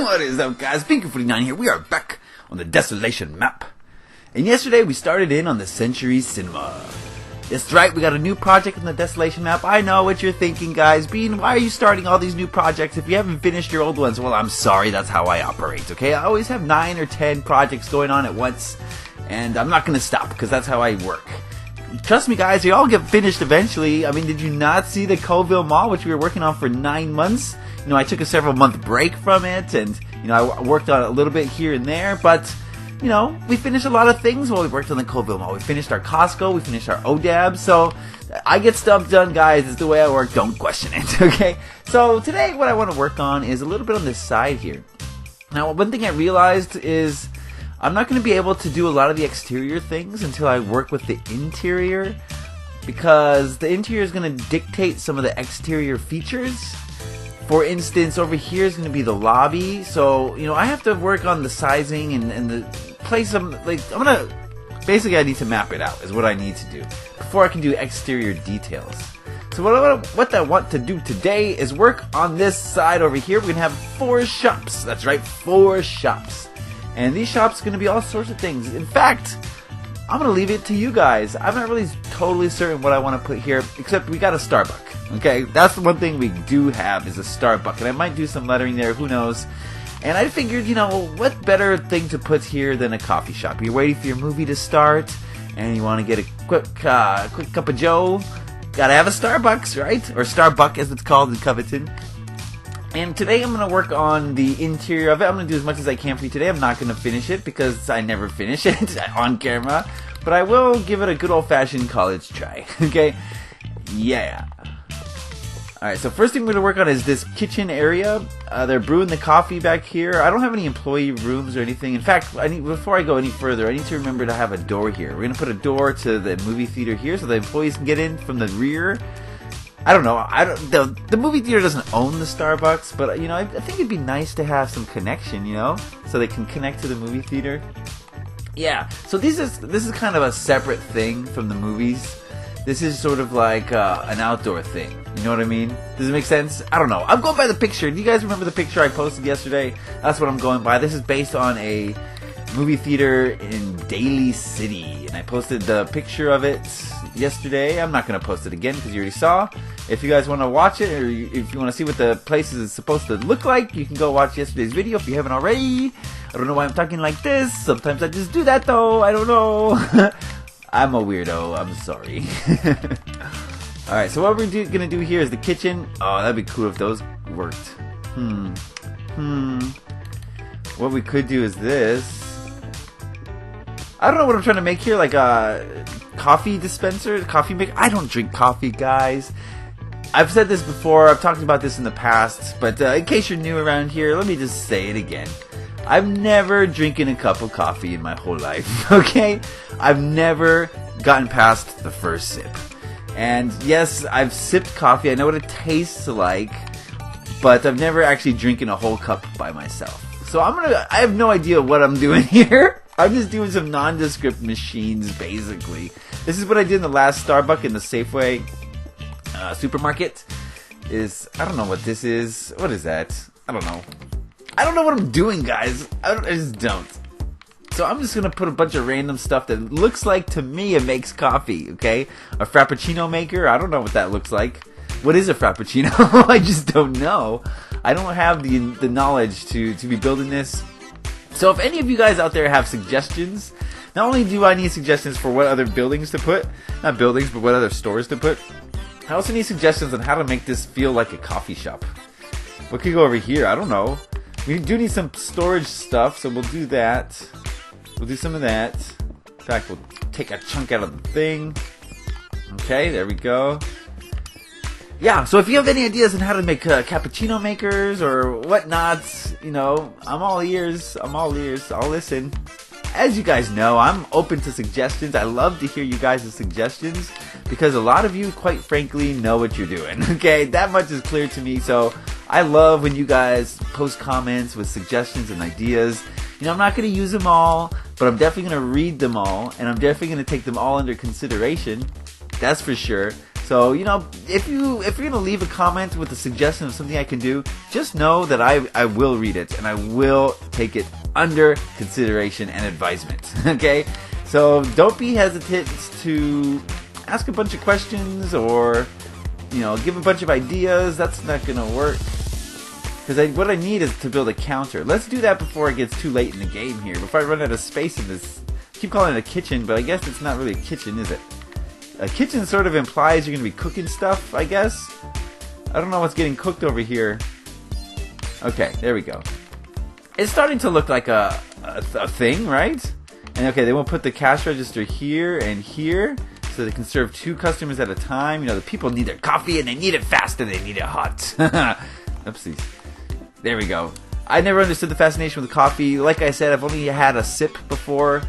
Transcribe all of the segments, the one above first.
What is up, guys? Beancrew49 here. We are back on the Desolation map. And yesterday we started in on the Century Cinema. That's right, we got a new project on the Desolation map. I know what you're thinking, guys. Bean, why are you starting all these new projects if you haven't finished your old ones? Well, I'm sorry, that's how I operate, okay? I always have 9 or 10 projects going on at once, and I'm not going to stop, because that's how I work. Trust me, guys, they all get finished eventually. I mean, did you not see the Coveton Mall, which we were working on for 9 months? You know, I took a several-month break from it, and, you know, I worked on it a little bit here and there, but, you know, we finished a lot of things while we worked on the Coveton Mall. We finished our Costco, we finished our ODAB, so I get stuff done, guys. It's the way I work. Don't question it, okay? So today, what I want to work on is a little bit on this side here. Now, one thing I realized is I'm not going to be able to do a lot of the exterior things until I work with the interior, because the interior is going to dictate some of the exterior features. For instance, over here is going to be the lobby, so, you know, I have to work on the sizing and the place. Basically I need to map it out, is what I need to do, before I can do exterior details. So what I want to do today is work on this side over here. We're going to have 4 shops. That's right, 4 shops. And these shops are going to be all sorts of things. In fact, I'm going to leave it to you guys. I'm not really totally certain what I want to put here, except we got a Starbucks. Okay, that's the one thing we do have, is a Starbucks. And I might do some lettering there, who knows. And I figured, you know, what better thing to put here than a coffee shop? You're waiting for your movie to start, and you want to get a quick cup of joe. Gotta have a Starbucks, right? Or Starbucks, as it's called in Coveton. And today I'm going to work on the interior of it. I'm going to do as much as I can for you today. I'm not going to finish it because I never finish it on camera. But I will give it a good old-fashioned college try. Okay? Yeah. Alright, so first thing we're going to work on is this kitchen area. They're brewing the coffee back here. I don't have any employee rooms or anything. In fact, before I go any further, I need to remember to have a door here. We're going to put a door to the movie theater here so the employees can get in from the rear. I don't know. The movie theater doesn't own the Starbucks, but, you know, I think it'd be nice to have some connection, you know, so they can connect to the movie theater. Yeah. So this is kind of a separate thing from the movies. This is sort of like an outdoor thing. You know what I mean? Does it make sense? I don't know. I'm going by the picture. Do you guys remember the picture I posted yesterday? That's what I'm going by. This is based on a movie theater in Daly City, and I posted the picture of it yesterday. I'm not going to post it again because you already saw. If you guys want to watch it, or if you want to see what the place is supposed to look like, you can go watch yesterday's video if you haven't already. I don't know why I'm talking like this. Sometimes I just do that, though. I don't know. I'm a weirdo. I'm sorry. Alright, so what we're going to do here is the kitchen. Oh, that'd be cool if those worked. What we could do is this. I don't know what I'm trying to make here, like a coffee dispenser, coffee maker. I don't drink coffee, guys. I've said this before, I've talked about this in the past, but in case you're new around here, let me just say it again. I've never drinking a cup of coffee in my whole life, okay? I've never gotten past the first sip. And yes, I've sipped coffee, I know what it tastes like, but I've never actually drinking a whole cup by myself. So I have no idea what I'm doing here. I'm just doing some nondescript machines, basically. This is what I did in the last Starbucks in the Safeway supermarket. I don't know what this is. What is that? I don't know. I don't know what I'm doing, guys. I just don't. So I'm just going to put a bunch of random stuff that looks like, to me, it makes coffee, okay? A Frappuccino maker? I don't know what that looks like. What is a Frappuccino? I just don't know. I don't have the knowledge to be building this. So if any of you guys out there have suggestions, not only do I need suggestions for what other buildings to put, not buildings, but what other stores to put, I also need suggestions on how to make this feel like a coffee shop. What could go over here? I don't know. We do need some storage stuff, so we'll do that. We'll do some of that. In fact, we'll take a chunk out of the thing. Okay, there we go. Yeah, so if you have any ideas on how to make cappuccino makers or whatnot, you know, I'm all ears. I'll listen. As you guys know, I'm open to suggestions. I love to hear you guys' suggestions because a lot of you, quite frankly, know what you're doing. Okay, that much is clear to me. So I love when you guys post comments with suggestions and ideas. You know, I'm not going to use them all, but I'm definitely going to read them all, and I'm definitely going to take them all under consideration. That's for sure. So, if you're gonna leave a comment with a suggestion of something I can do, just know that I will read it and I will take it under consideration and advisement. Okay? So don't be hesitant to ask a bunch of questions or, give a bunch of ideas. That's not gonna work. Because what I need is to build a counter. Let's do that before it gets too late in the game here. Before I run out of space in this. I keep calling it a kitchen, but I guess it's not really a kitchen, is it? A kitchen sort of implies you're going to be cooking stuff, I guess. I don't know what's getting cooked over here. Okay, there we go. It's starting to look like a thing, right? And okay, they will put the cash register here and here, so they can serve 2 customers at a time. The people need their coffee, and they need it fast, and they need it hot. Oopsies. There we go. I never understood the fascination with coffee. Like I said, I've only had a sip before,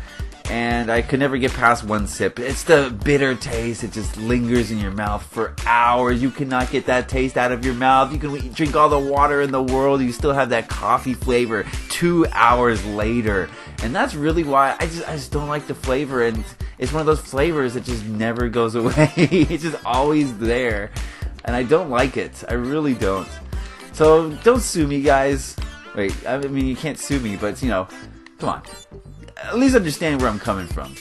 and I could never get past 1 sip. It's the bitter taste. It just lingers in your mouth for hours. You cannot get that taste out of your mouth. You can drink all the water in the world. You still have that coffee flavor 2 hours later. And that's really why I just don't like the flavor. And it's one of those flavors that just never goes away. It's just always there. And I don't like it. I really don't. So don't sue me, guys. Wait, I mean, you can't sue me, but, come on. At least understand where I'm coming from.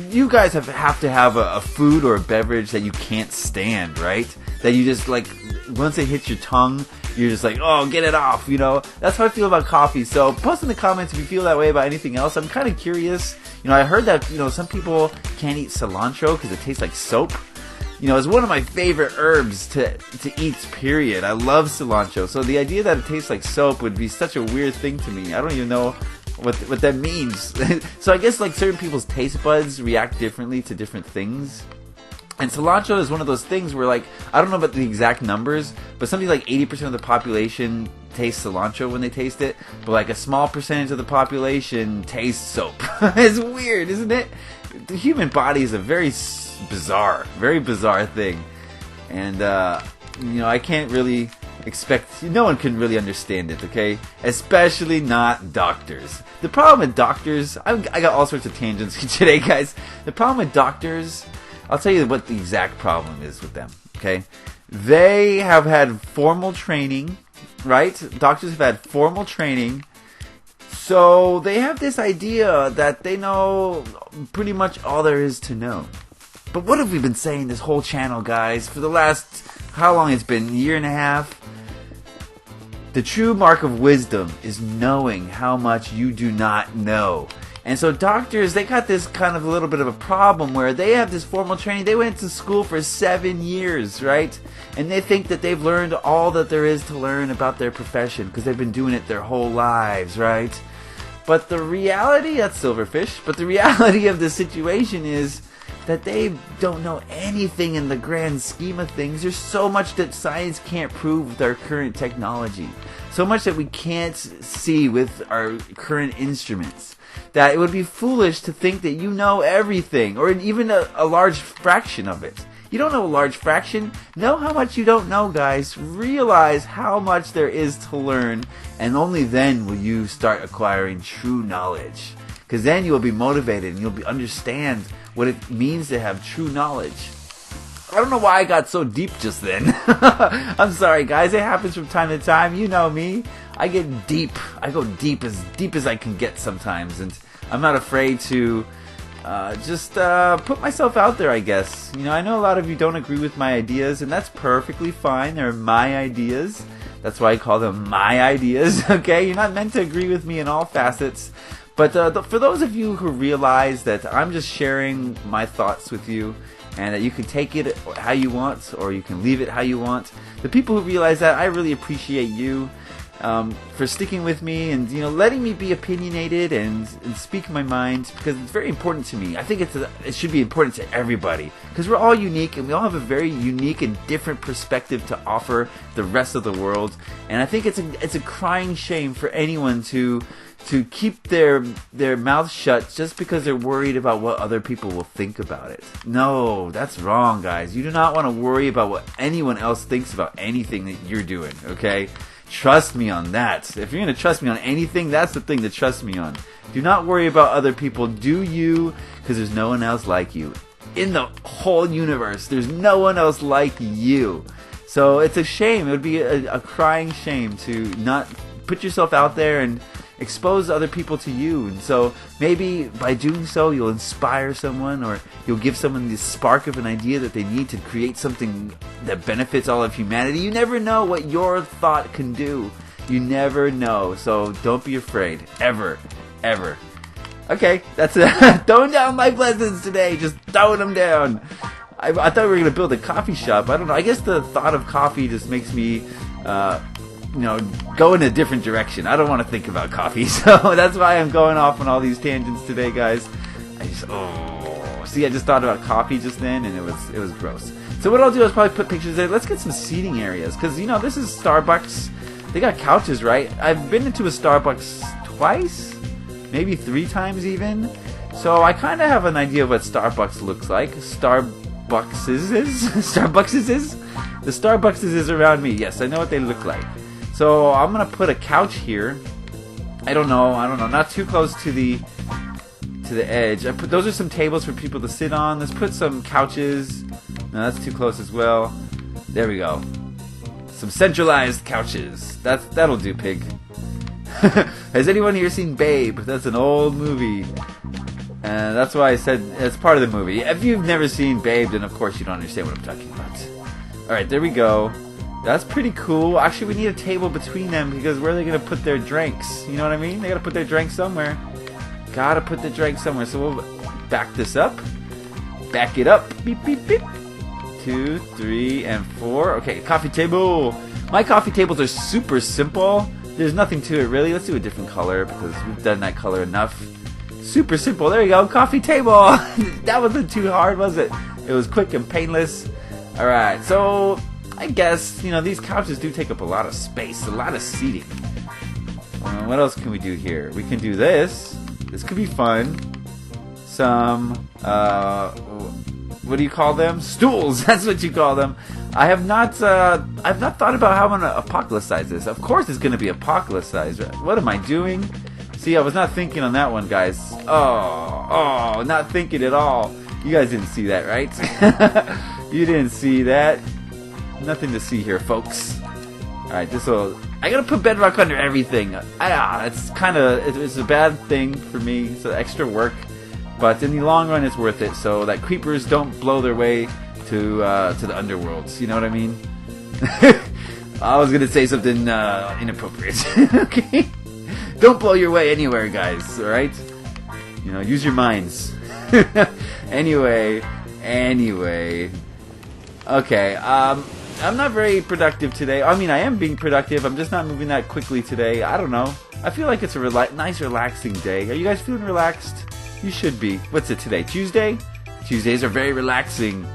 You guys have to have a food or a beverage that you can't stand, right? That you just, once it hits your tongue, you're just like, oh, get it off, That's how I feel about coffee. So post in the comments if you feel that way about anything else. I'm kind of curious. I heard that, some people can't eat cilantro because it tastes like soap. It's one of my favorite herbs to eat, period. I love cilantro. So the idea that it tastes like soap would be such a weird thing to me. I don't even know what that means. So I guess certain people's taste buds react differently to different things. And cilantro is one of those things where I don't know about the exact numbers, but something like 80% of the population tastes cilantro when they taste it, but a small percentage of the population tastes soap. It's weird, isn't it? The human body is a very bizarre thing. And I can't really expect, no one can really understand it, okay? Especially not doctors. The problem with doctors, I got all sorts of tangents today, guys. The problem with doctors, I'll tell you what the exact problem is with them, okay? They have had formal training, right? Doctors have had formal training, so they have this idea that they know pretty much all there is to know. But what have we been saying this whole channel, guys, for the last, how long it's been, year and a half? The true mark of wisdom is knowing how much you do not know. And so doctors, they got this kind of a little bit of a problem where they have this formal training. They went to school for 7 years, right? And they think that they've learned all that there is to learn about their profession because they've been doing it their whole lives, right? But the reality, that's silverfish, but the reality of the situation is that they don't know anything in the grand scheme of things. There's so much that science can't prove with our current technology. So much that we can't see with our current instruments. That it would be foolish to think that you know everything, or even a large fraction of it. You don't know a large fraction. Know how much you don't know, guys. Realize how much there is to learn, and only then will you start acquiring true knowledge. Because then you will be motivated and you'll understand what it means to have true knowledge. I don't know why I got so deep just then. I'm sorry, guys. It happens from time to time. You know me. I get deep. I go deep as I can get sometimes. And I'm not afraid to just put myself out there, I guess. I know a lot of you don't agree with my ideas, and that's perfectly fine. They're my ideas. That's why I call them my ideas, okay? You're not meant to agree with me in all facets. But for those of you who realize that I'm just sharing my thoughts with you, and that you can take it how you want, or you can leave it how you want, the people who realize that, I really appreciate you for sticking with me and letting me be opinionated and speak my mind, because it's very important to me. I think it should be important to everybody, because we're all unique and we all have a very unique and different perspective to offer the rest of the world. And I think it's a crying shame for anyone to keep their mouth shut just because they're worried about what other people will think about it. No, that's wrong, guys. You do not want to worry about what anyone else thinks about anything that you're doing, okay? Trust me on that. If you're going to trust me on anything, that's the thing to trust me on. Do not worry about other people. Do you, because there's no one else like you. in the whole universe. There's no one else like you. So it's a shame. It would be a crying shame to not put yourself out there and expose other people to you. And so maybe by doing so, you'll inspire someone, or you'll give someone the spark of an idea that they need to create something that benefits all of humanity. You never know what your thought can do. You never know. So don't be afraid. Ever. Ever. Okay, that's throwing down life lessons today. Just throwing them down. I thought we were going to build a coffee shop. I don't know. I guess the thought of coffee just makes me, go in a different direction. I don't want to think about coffee. So that's why I'm going off on all these tangents today, guys. I just thought about coffee just then, and it was gross. So what I'll do is probably put pictures there. Let's get some seating areas, because, this is Starbucks. They got couches, right? I've been into a Starbucks twice. Maybe 3 times even. So I kind of have an idea of what Starbucks looks like. Starbucks is? The Starbucks is around me. Yes, I know what they look like. So I'm going to put a couch here. I don't know. Not too close to the edge. Those are some tables for people to sit on. Let's put some couches. No, that's too close as well. There we go. Some centralized couches. That'll do, pig. Has anyone here seen Babe? That's an old movie. And that's why I said it's part of the movie. If you've never seen Babe, then of course you don't understand what I'm talking about. Alright, there we go. That's pretty cool. Actually, we need a table between them, because where are they going to put their drinks? You know what I mean? They got to put their drinks somewhere. Gotta put the drinks somewhere. So we'll back this up. Back it up. Beep, beep, beep. 2, 3, and 4. Okay, coffee table. My coffee tables are super simple. There's nothing to it, really. Let's do a different color, because we've done that color enough. Super simple. There you go. Coffee table. That wasn't too hard, was it? It was quick and painless. Alright, so I guess, these couches do take up a lot of space, a lot of seating. What else can we do here? We can do this. This could be fun. Some, what do you call them? Stools. That's what you call them. I've not thought about how I'm gonna apocalypsize this. Of course, it's gonna be apocalypsized. What am I doing? See, I was not thinking on that one, guys. Oh, not thinking at all. You guys didn't see that, right? You didn't see that. Nothing to see here, folks. All right, I gotta put bedrock under everything. It's a bad thing for me. It's extra work, but in the long run, it's worth it. So that creepers don't blow their way to the underworlds. You know what I mean? I was gonna say something inappropriate. Okay, don't blow your way anywhere, guys. All right, use your minds. Anyway. Okay. I'm not very productive today. I mean, I am being productive. I'm just not moving that quickly today. I don't know. I feel like it's a nice, relaxing day. Are you guys feeling relaxed? You should be. What's it today? Tuesday? Tuesdays are very relaxing.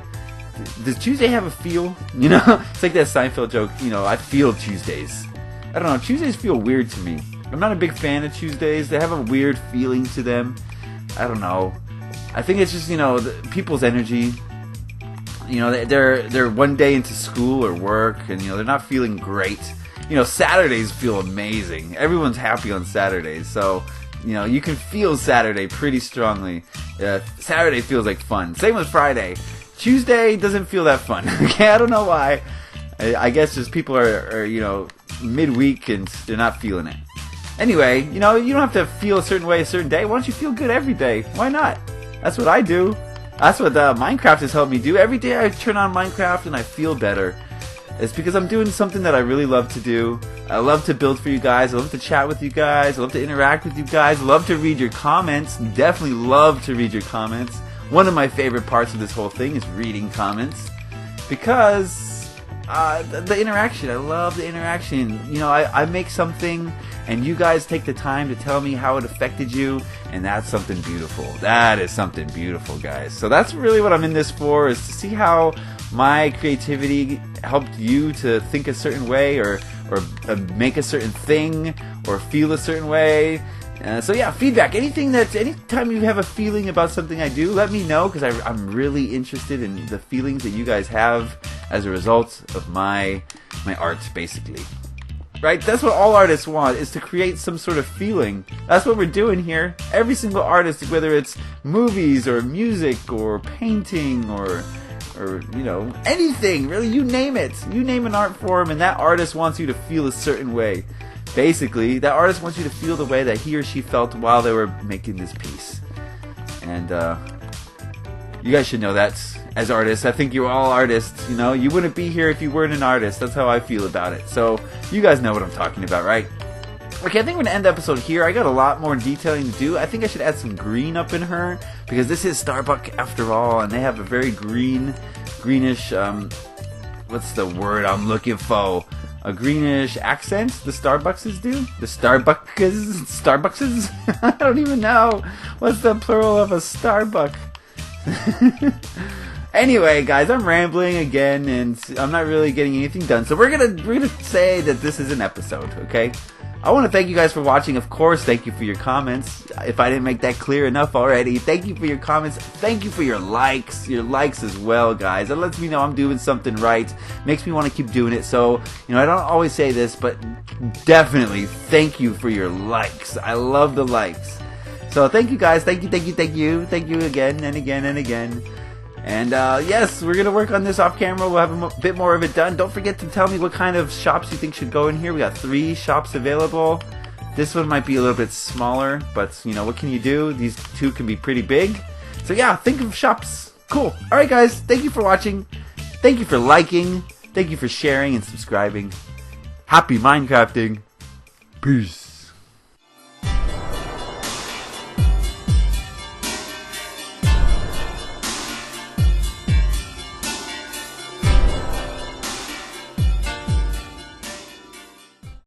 Does Tuesday have a feel? It's like that Seinfeld joke. I feel Tuesdays. I don't know. Tuesdays feel weird to me. I'm not a big fan of Tuesdays. They have a weird feeling to them. I don't know. I think it's just, people's energy. They're one day into school or work, and they're not feeling great. Saturdays feel amazing. Everyone's happy on Saturdays, so you can feel Saturday pretty strongly. Saturday feels like fun. Same with Friday. Tuesday doesn't feel that fun. Okay, I don't know why. I guess just people are midweek and they're not feeling it. Anyway, you don't have to feel a certain way a certain day. Why don't you feel good every day? Why not? That's what I do. That's what Minecraft has helped me do. Every day I turn on Minecraft and I feel better. It's because I'm doing something that I really love to do. I love to build for you guys. I love to chat with you guys. I love to interact with you guys. I love to read your comments. Definitely love to read your comments. One of my favorite parts of this whole thing is reading comments. Because the interaction. I love the interaction. I make something and you guys take the time to tell me how it affected you, and that's something beautiful. That is something beautiful, guys. So that's really what I'm in this for, is to see how my creativity helped you to think a certain way, or make a certain thing, or feel a certain way. So yeah, feedback. Anytime you have a feeling about something I do, let me know, because I'm really interested in the feelings that you guys have as a result of my art, basically. right? That's what all artists want, is to create some sort of feeling. That's what we're doing here. Every single artist, whether it's movies or music or painting or you know, anything, really, you name it. You name an art form and that artist wants you to feel a certain way. Basically, that artist wants you to feel the way that he or she felt while they were making this piece. And you guys should know that as artists. I think you're all artists, you know. You wouldn't be here if you weren't an artist. That's how I feel about it. So, you guys know what I'm talking about, right? Okay, I think we're going to end the episode here. I got a lot more detailing to do. I think I should add some green up in her, because this is Starbuck after all, and they have a very greenish, what's the word I'm looking for? A greenish accent, the Starbuckses do? The Starbuckses? I don't even know. What's the plural of a Starbuck? Anyway, guys, I'm rambling again, and I'm not really getting anything done. So we're gonna say that this is an episode, okay? I want to thank you guys for watching. Of course, thank you for your comments. If I didn't make that clear enough already, thank you for your comments. Thank you for your likes as well, guys. That lets me know I'm doing something right. Makes me want to keep doing it. So, you know, I don't always say this, but definitely thank you for your likes. I love the likes. So thank you, guys. Thank you. Thank you again and again and again. And yes, we're going to work on this off camera. We'll have a bit more of it done. Don't forget to tell me what kind of shops you think should go in here. We got 3 shops available. This one might be a little bit smaller, but you know, what can you do? These 2 can be pretty big. So yeah, think of shops. Cool. Alright guys, thank you for watching. Thank you for liking. Thank you for sharing and subscribing. Happy Minecrafting. Peace.